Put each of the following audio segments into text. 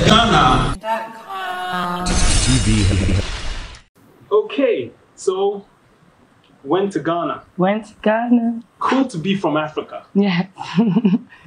FashionGHANA.com. Okay, so went to Ghana. Went to Ghana. Cool to be from Africa. Yeah.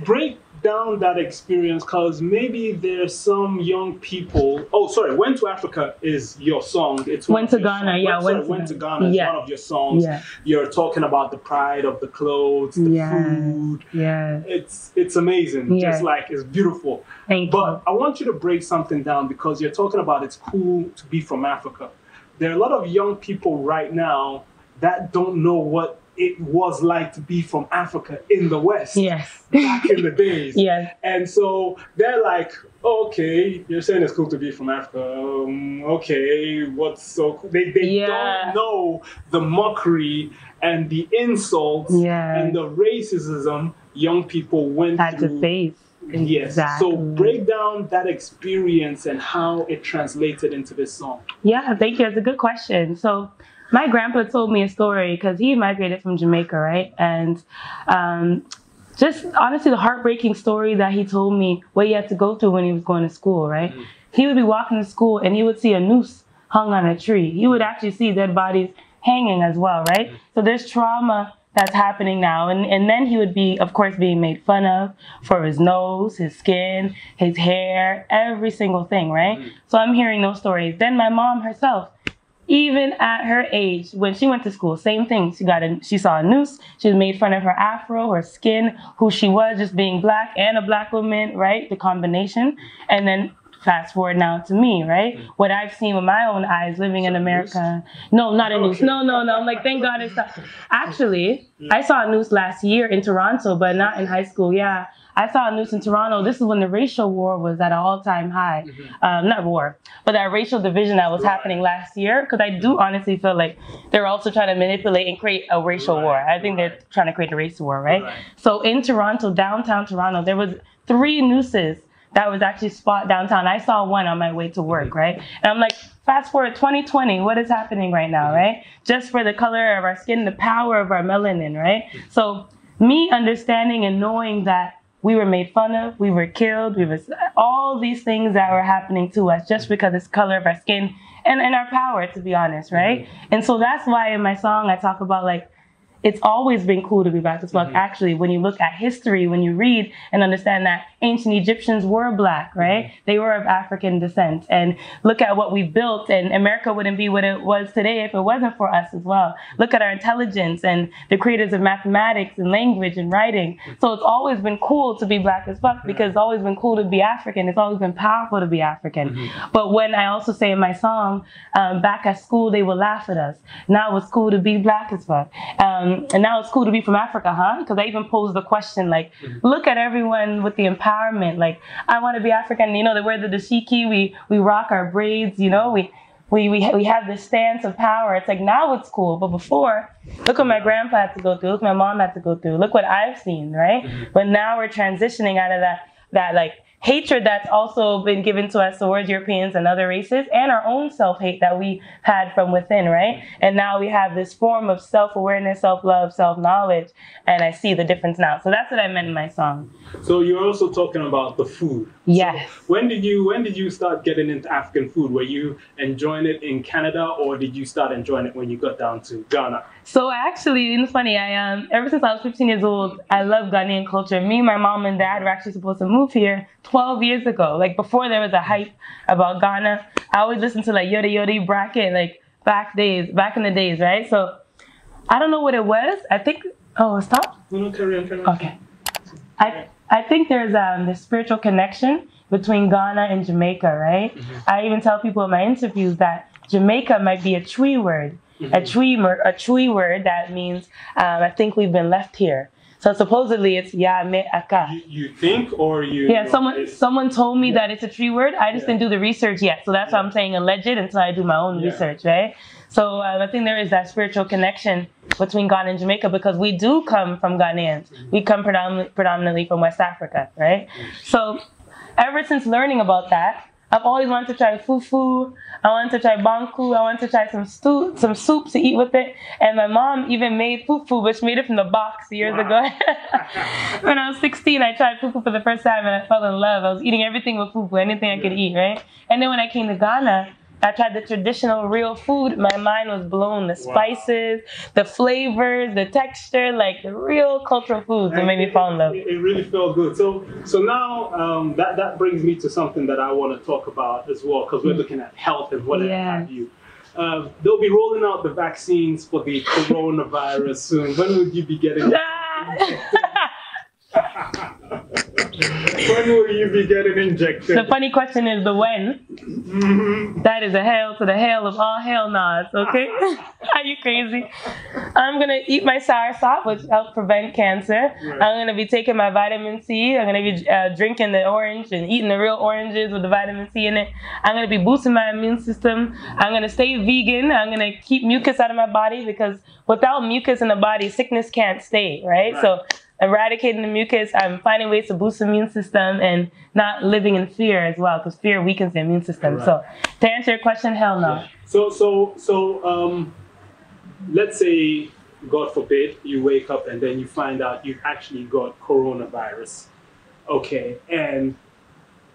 Break down that experience, because maybe there's some young people. Oh, sorry, Went to Africa is your song. It's Went to Ghana, yeah. Went to Ghana is one of your songs. Yeah. You're talking about the pride of the clothes, the food. Yeah. It's amazing. Yeah. Just like it's beautiful. Thank But you. I want you to break something down, because you're talking about it's cool to be from Africa. There are a lot of young people right now that don't know what it was like to be from Africa in the West. Yes. Back in the days. Yes. And so they're like, oh, okay, you're saying it's cool to be from Africa. Okay, what's so cool? They don't know the mockery and the insults and the racism young people went had through. to face. Yes. Exactly. So break down that experience and how it translated into this song. Yeah, thank you. That's a good question. So my grandpa told me a story, because he migrated from Jamaica, right? And just honestly, the heartbreaking story that he told me, what he had to go through when he was going to school, right? He would be walking to school and he would see a noose hung on a tree. He would actually see dead bodies hanging as well, right? So there's trauma that's happening now. And then he would be, of course, being made fun of for his nose, his skin, his hair, every single thing, right? So I'm hearing those stories. Then my mom herself, even at her age, when she went to school, same thing. She saw a noose. She was made fun of her afro, her skin, who she was, just being black and a black woman, right? The combination. And then fast forward now to me, right? What I've seen with my own eyes living in America. No, not a noose. No. I'm like, thank God it's not. Actually, I saw a noose last year in Toronto, but not in high school. Yeah. I saw a noose in Toronto. This is when the racial war was at an all-time high. Not war, but that racial division that was happening last year. Because I do honestly feel like they're also trying to manipulate and create a racial war. I think they're trying to create a race war, right? So in Toronto, downtown Toronto, there was 3 nooses that was actually spot downtown. I saw one on my way to work, right? And I'm like, fast forward 2020, what is happening right now, right? Just for the color of our skin, the power of our melanin, right? So me understanding and knowing that we were made fun of, we were killed, all these things that were happening to us just because it's color of our skin and our power, to be honest, right? And so that's why in my song I talk about, like, it's always been cool to be black as fuck. Actually, when you look at history, when you read and understand that ancient Egyptians were black, right? They were of African descent. And look at what we built, and America wouldn't be what it was today if it wasn't for us as well. Look at our intelligence and the creators of mathematics and language and writing. So it's always been cool to be black as fuck, because it's always been cool to be African. It's always been powerful to be African. But when I also say in my song, back at school, they would laugh at us. Now it's cool to be black as fuck. And now it's cool to be from Africa, huh? Because I even posed the question, like, look at everyone with the empowerment. Like, I want to be African. You know, they wear the dashiki, we rock our braids, you know, we have this stance of power. It's like, now it's cool. But before, look what my grandpa had to go through. Look what my mom had to go through. Look what I've seen, right? But now we're transitioning out of that like, hatred that's also been given to us towards Europeans and other races, and our own self-hate that we had from within, right? And now we have this form of self-awareness, self-love, self-knowledge, and I see the difference now. So that's what I meant in my song. So you're also talking about the food. Yes. So when did you start getting into African food? Were you enjoying it in Canada, or did you start enjoying it when you got down to Ghana? So actually, it's funny, I ever since I was 15 years old, I love Ghanaian culture. Me, my mom, and dad were actually supposed to move here 12 years ago. Like, before there was a hype about Ghana, I always listened to like Yodi Yodi Bracket, like back in the days, right? So I don't know what it was. I think, oh, stop? No, carry on. Okay. I think there's this spiritual connection between Ghana and Jamaica, right? I even tell people in my interviews that Jamaica might be a Twi word. A Twi word that means, I think we've been left here. So supposedly it's ya me aka. You think, or you? Yeah, someone told me that it's a Twi word. I just didn't do the research yet. So that's why I'm saying alleged until I do my own research, right? So I think there is that spiritual connection between Ghana and Jamaica, because we do come from Ghanaians. We come predominantly from West Africa, right? So ever since learning about that, I've always wanted to try fufu. I wanted to try banku. I wanted to try some soup to eat with it. And my mom even made fufu, but she made it from the box years ago. When I was 16, I tried fufu for the first time and I fell in love. I was eating everything with fufu, anything I could eat, right? And then when I came to Ghana, I tried the traditional real food. My mind was blown. The spices, the flavors, the texture, like the real cultural foods that made me fall in love. It really felt good. So now that brings me to something that I want to talk about as well, because we're looking at health and whatever have you. They'll be rolling out the vaccines for the coronavirus soon. When would you be getting it? When will you be getting injected? The funny question is the when. That is a hail to the hail of all hail nods, okay? Are you crazy? I'm going to eat my soursop, which helps prevent cancer. Right. I'm going to be taking my vitamin C. I'm going to be drinking the orange and eating the real oranges with the vitamin C in it. I'm going to be boosting my immune system. I'm going to stay vegan. I'm going to keep mucus out of my body, because without mucus in the body, sickness can't stay, right? So eradicating the mucus, I'm finding ways to boost the immune system and not living in fear as well, because fear weakens the immune system. Right. So to answer your question, hell no. Yeah. So let's say, God forbid, you wake up and then you find out you've actually got coronavirus. Okay, and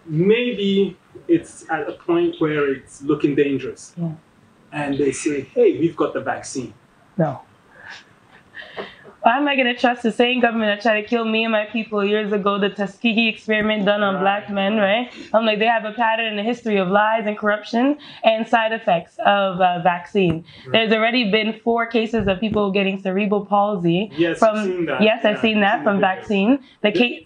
maybe it's at a point where it's looking dangerous. Yeah. And they say, hey, we've got the vaccine. No. Why am I going to trust the same government that tried to kill me and my people years ago, the Tuskegee experiment done on black men, right? I'm like, they have a pattern and a history of lies and corruption and side effects of vaccine. Right. There's already been 4 cases of people getting cerebral palsy. Yes, I've seen that. Yes, I've seen that from vaccine. The case,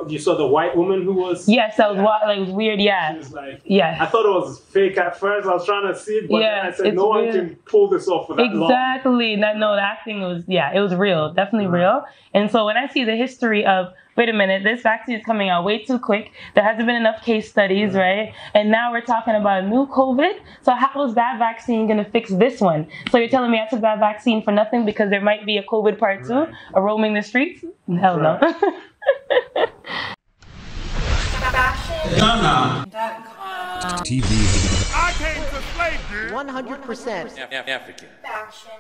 You saw the white woman who was... Yes, that was like weird, yeah. She was like, yes. I thought it was fake at first. I was trying to see it, but then I said, no one can pull this off for that long. Exactly. No, the acting was, it was real. Definitely real. And so when I see the history of, wait a minute, this vaccine is coming out way too quick. There hasn't been enough case studies, right? And now we're talking about a new COVID. So how is that vaccine going to fix this one? So you're telling me I took that vaccine for nothing because there might be a COVID part 2 or roaming the streets? Hell no. FashionGHANA.com. TV. I came to slay you. 100% African. Fashion.